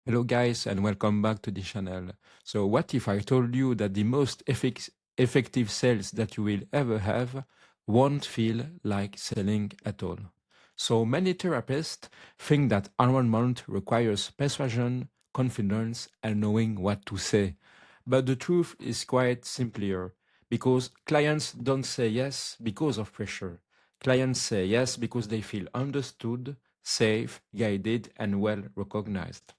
Hello guys and welcome back to the channel. So what if I told you that the most effective sales that you will ever have won't feel like selling at all? So many therapists think that enrollment requires persuasion, confidence and knowing what to say. But the truth is quite simpler because clients don't say yes because of pressure. Clients say yes because they feel understood, safe, guided and well recognized.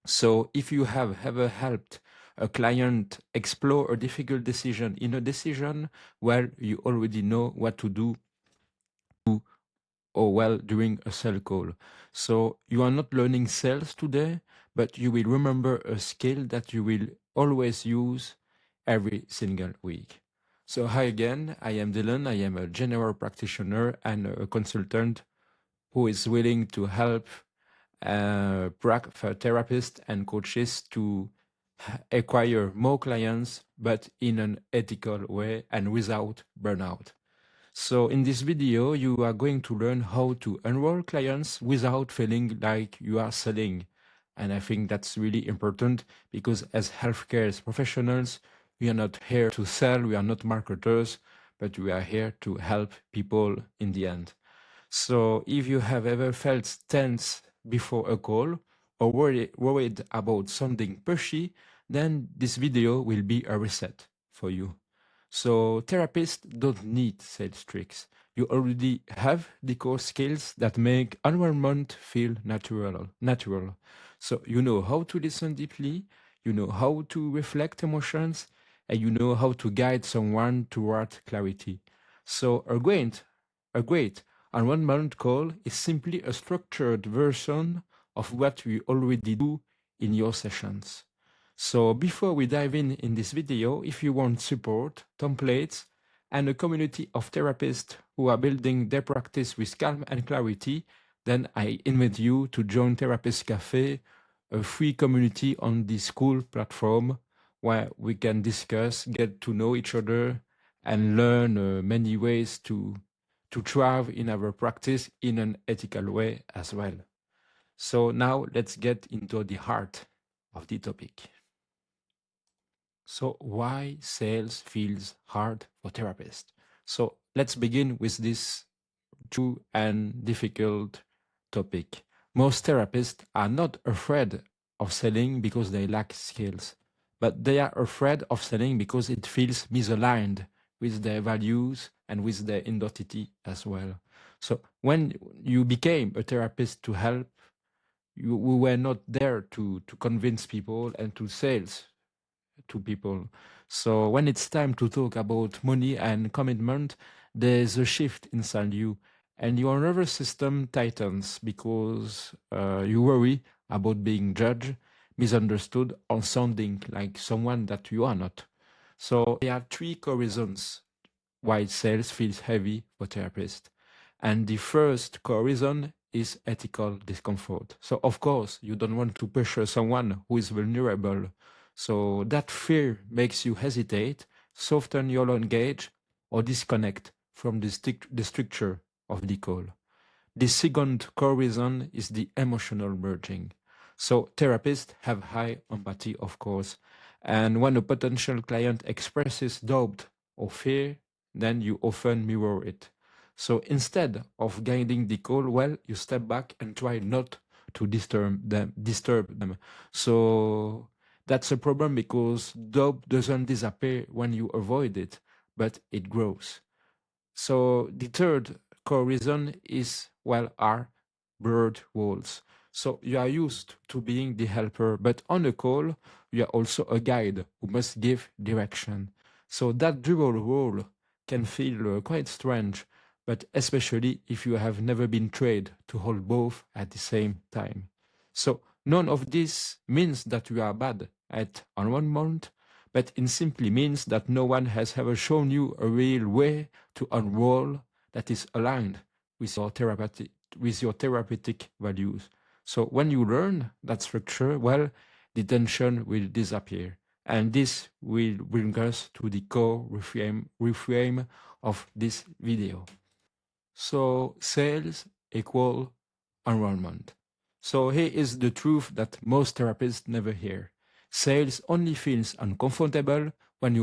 So if you have ever helped a client explore a difficult decision in a decision, well, you already know what to do or well during a sales call. So you are not learning sales today, but you will remember a skill that you will always use every single week. So hi again, I am Dylan. I am a general practitioner and a consultant who is willing to help therapists and coaches to acquire more clients, but in an ethical way and without burnout. So in this video, you are going to learn how to enroll clients without feeling like you are selling. And I think that's really important because as healthcare professionals, we are not here to sell, we are not marketers, but we are here to help people in the end. So if you have ever felt tense before a call or worried about sounding pushy, then this video will be a reset for you. So therapists don't need sales tricks. You already have the core skills that make environment feel natural. So you know how to listen deeply, you know how to reflect emotions, and you know how to guide someone toward clarity. So a great environment call is simply a structured version of what we already do in your sessions. So before we dive in this video, if you want support, templates, and a community of therapists who are building their practice with calm and clarity, then I invite you to join Therapist Café, a free community on the school platform where we can discuss, get to know each other, and learn many ways to thrive in our practice in an ethical way as well. So now let's get into the heart of the topic. So why sales feels hard for therapists? So let's begin with this true and difficult topic. Most therapists are not afraid of selling because they lack skills, but they are afraid of selling because it feels misaligned with their values and with their identity as well. So when you became a therapist to help, we were not there to convince people and to sales to people. So when it's time to talk about money and commitment, there's a shift inside you, and your nervous system tightens because you worry about being judged, misunderstood, or sounding like someone that you are not. So there are three core reasons why sales feels heavy for therapists. And the first core reason is ethical discomfort. So of course, you don't want to pressure someone who is vulnerable. So that fear makes you hesitate, soften your engage, or disconnect from the structure of the call. The second core reason is the emotional merging. So therapists have high empathy, of course. And when a potential client expresses doubt or fear, then you often mirror it. So instead of guiding the call, well, you step back and try not to disturb them. So that's a problem because doubt doesn't disappear when you avoid it, but it grows. So the third core reason is, well, are blurred roles. So you are used to being the helper, but on a call, you are also a guide who must give direction. So that dual role can feel quite strange, but especially if you have never been trained to hold both at the same time. So none of this means that you are bad at on one moment, but it simply means that no one has ever shown you a real way to enroll that is aligned with your therapeutic values. So when you learn that structure, well, the tension will disappear. And this will bring us to the core reframe of this video. So sales equal enrollment. So here is the truth that most therapists never hear. Sales only feels uncomfortable when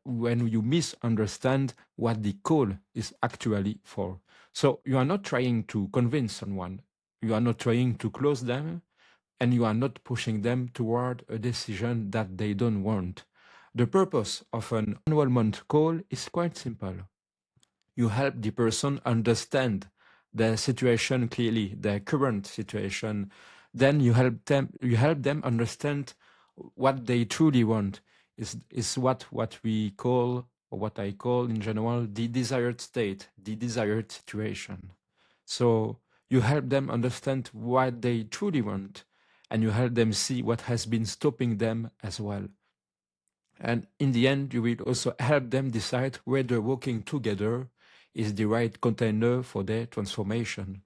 when you misunderstand what the call is actually for. So you are not trying to convince someone, you are not trying to close them, and you are not pushing them toward a decision that they don't want. The purpose of an enrollment call is quite simple. You help the person understand their situation clearly, their current situation. Then you help them understand what they truly want is what we call, or what I call in general, the desired state, the desired situation. So you help them understand what they truly want, and you help them see what has been stopping them as well. And in the end, you will also help them decide whether working together is the right container for their transformation.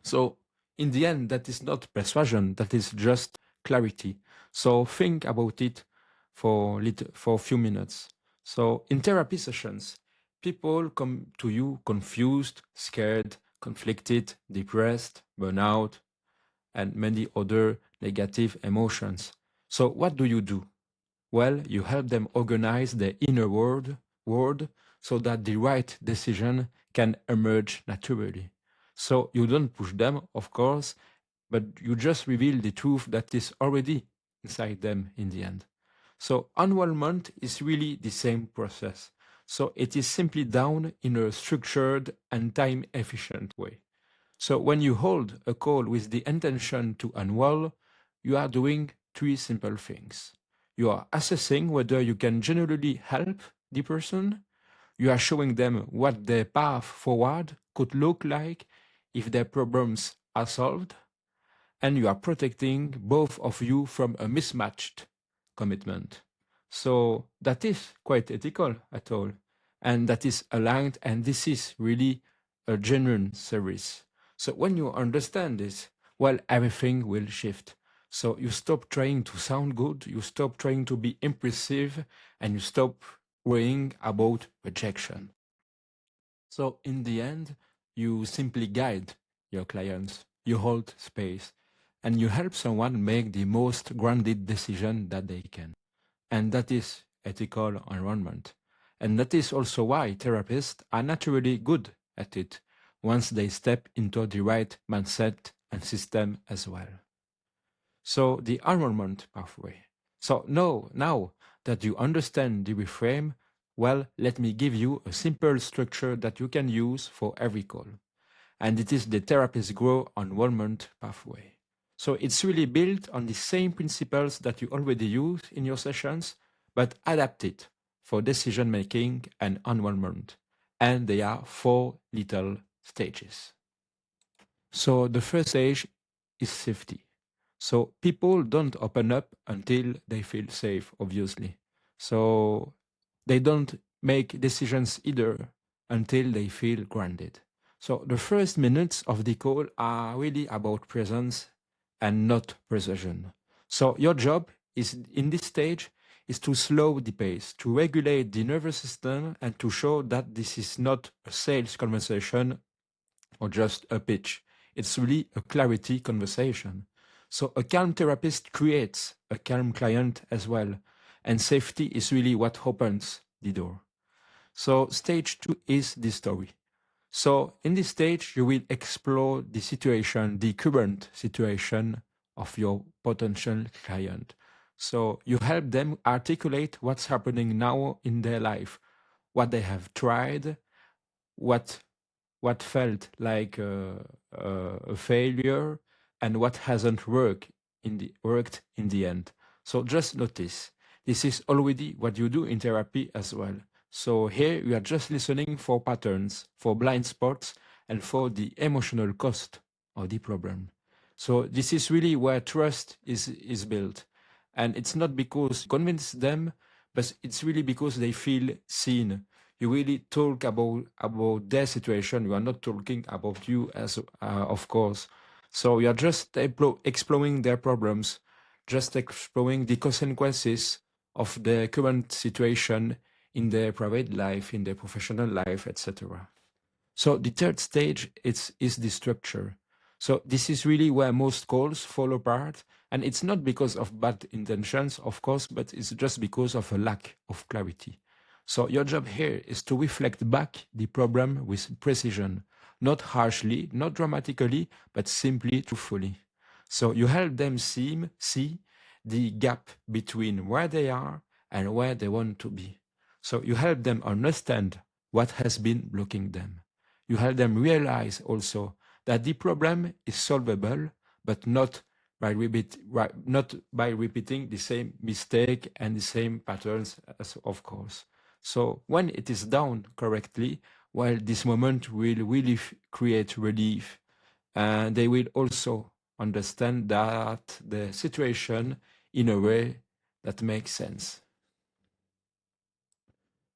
So, in the end, that is not persuasion, that is just clarity. So, think about it for a few minutes. So, in therapy sessions, people come to you confused, scared, conflicted, depressed, burnout, and many other negative emotions. So, what do you do? Well, you help them organize their inner world so that the right decision can emerge naturally. So you don't push them, of course, but you just reveal the truth that is already inside them in the end. So enrollment is really the same process. So it is simply done in a structured and time efficient way. So when you hold a call with the intention to enroll, you are doing three simple things. You are assessing whether you can genuinely help the person. You are showing them what their path forward could look like if their problems are solved, and you are protecting both of you from a mismatched commitment. So that is quite ethical at all. And that is aligned, and this is really a genuine service. So when you understand this, well, everything will shift. So you stop trying to sound good, you stop trying to be impressive, and you stop worrying about rejection. So in the end, you simply guide your clients, you hold space, and you help someone make the most grounded decision that they can. And that is ethical environment. And that is also why therapists are naturally good at it once they step into the right mindset and system as well. So the enrollment pathway. So now that you understand the reframe, well, let me give you a simple structure that you can use for every call. And it is the therapist grow enrollment pathway. So it's really built on the same principles that you already use in your sessions, but adapted for decision making and enrollment. And they are four little stages. So the first stage is safety. So people don't open up until they feel safe, obviously. So they don't make decisions either until they feel grounded. So the first minutes of the call are really about presence and not precision. So your job is in this stage is to slow the pace, to regulate the nervous system, and to show that this is not a sales conversation or just a pitch. It's really a clarity conversation. So a calm therapist creates a calm client as well. And safety is really what opens the door. So stage two is the story. So in this stage, you will explore the situation, the current situation of your potential client. So you help them articulate what's happening now in their life, what they have tried, what what felt like a failure, and what hasn't worked in the end. So just notice, this is already what you do in therapy as well. So here you are just listening for patterns, for blind spots, and for the emotional cost of the problem. So this is really where trust is built. And it's not because you convince them, but it's really because they feel seen. You really talk about their situation. You are not talking about you as of course. So you are just exploring their problems, just exploring the consequences of their current situation in their private life, in their professional life, etc. So the third stage is the structure. So this is really where most calls fall apart. And it's not because of bad intentions, of course, but it's just because of a lack of clarity. So your job here is to reflect back the problem with precision, not harshly, not dramatically, but simply truthfully. So you help them see the gap between where they are and where they want to be. So you help them understand what has been blocking them. You help them realize also that the problem is solvable, but not not by repeating the same mistake and the same patterns, as of course. So when it is done correctly, well, this moment will really create relief, and they will also understand that the situation in a way that makes sense.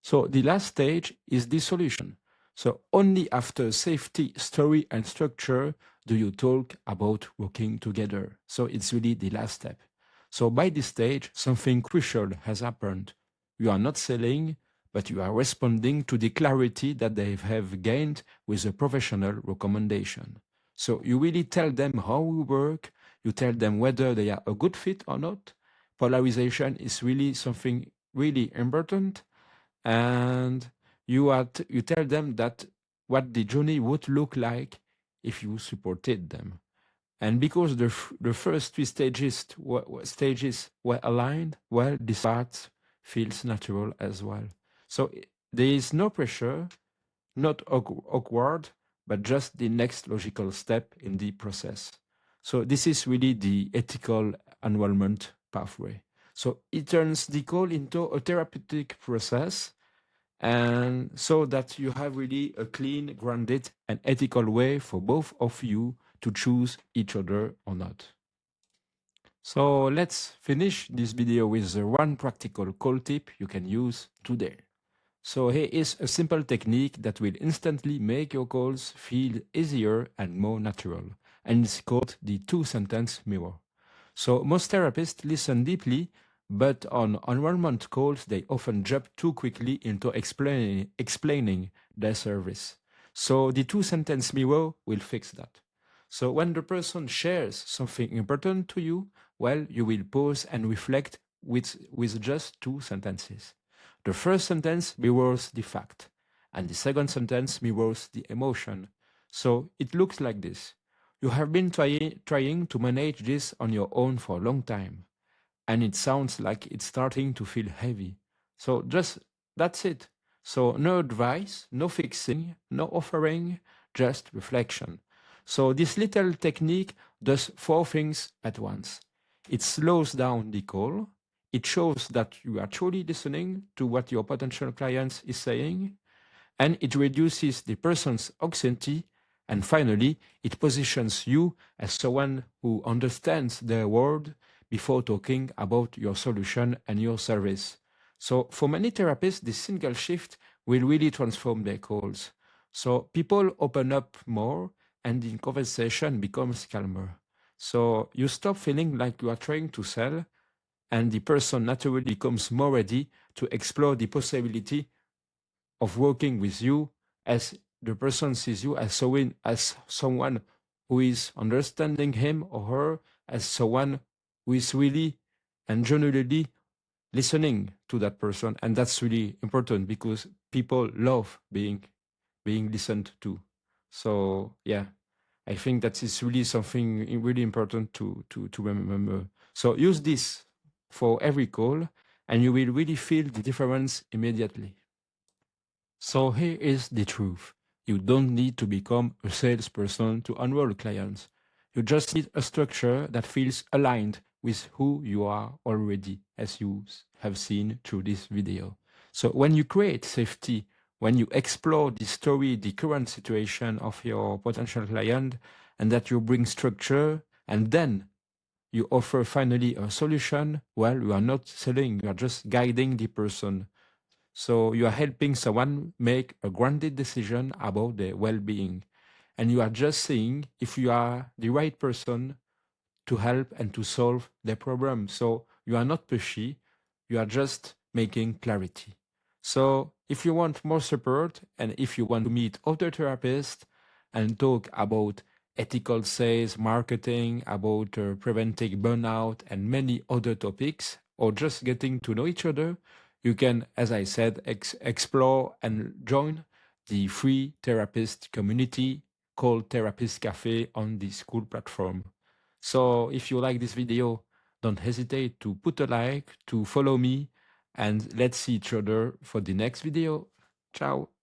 So the last stage is the solution. So only after safety, story, and structure do you talk about working together. So it's really the last step. So by this stage, something crucial has happened. You are not selling, but you are responding to the clarity that they have gained with a professional recommendation. So you really tell them how we work, you tell them whether they are a good fit or not. Polarization is really something really important, and you tell them that what the journey would look like if you supported them. And because the first three stages were aligned, well, this part feels natural as well. So there is no pressure, not awkward, but just the next logical step in the process. So this is really the ethical enrollment pathway. So it turns the call into a therapeutic process, and so that you have really a clean, grounded, and ethical way for both of you to choose each other or not. So let's finish this video with one practical call tip you can use today. So here is a simple technique that will instantly make your calls feel easier and more natural, and it's called the two-sentence mirror. So most therapists listen deeply, but on enrollment calls, they often jump too quickly into explaining their service. So the two-sentence mirror will fix that. So when the person shares something important to you, well, you will pause and reflect with just two sentences. The first sentence mirrors the fact, and the second sentence mirrors the emotion. So it looks like this. You have been trying to manage this on your own for a long time, and it sounds like it's starting to feel heavy. So just that's it. So no advice, no fixing, no offering, just reflection. So this little technique does four things at once. It slows down the call. It shows that you are truly listening to what your potential client is saying, and it reduces the person's anxiety. And finally, it positions you as someone who understands their world before talking about your solution and your service. So for many therapists, this single shift will really transform their calls. So people open up more and the conversation becomes calmer. So you stop feeling like you are trying to sell, and the person naturally becomes more ready to explore the possibility of working with you, as the person sees you as someone who is understanding him or her, as someone who is really and genuinely listening to that person. And that's really important because people love being listened to. So yeah, I think that is really something really important to remember. So use this for every call, and you will really feel the difference immediately. So here is the truth. You don't need to become a salesperson to enroll clients. You just need a structure that feels aligned with who you are already, as you have seen through this video. So when you create safety, when you explore the story, the current situation of your potential client, and that you bring structure, and then you offer finally a solution, well, you are not selling, you are just guiding the person. So you are helping someone make a grounded decision about their well-being. And you are just seeing if you are the right person to help and to solve their problem. So you are not pushy, you are just making clarity. So if you want more support and if you want to meet other therapists and talk about ethical sales, marketing, about preventing burnout, and many other topics, or just getting to know each other, you can, as I said, explore and join the free therapist community called Therapist Café on the school platform. So if you like this video, don't hesitate to put a like, to follow me, and let's see each other for the next video. Ciao.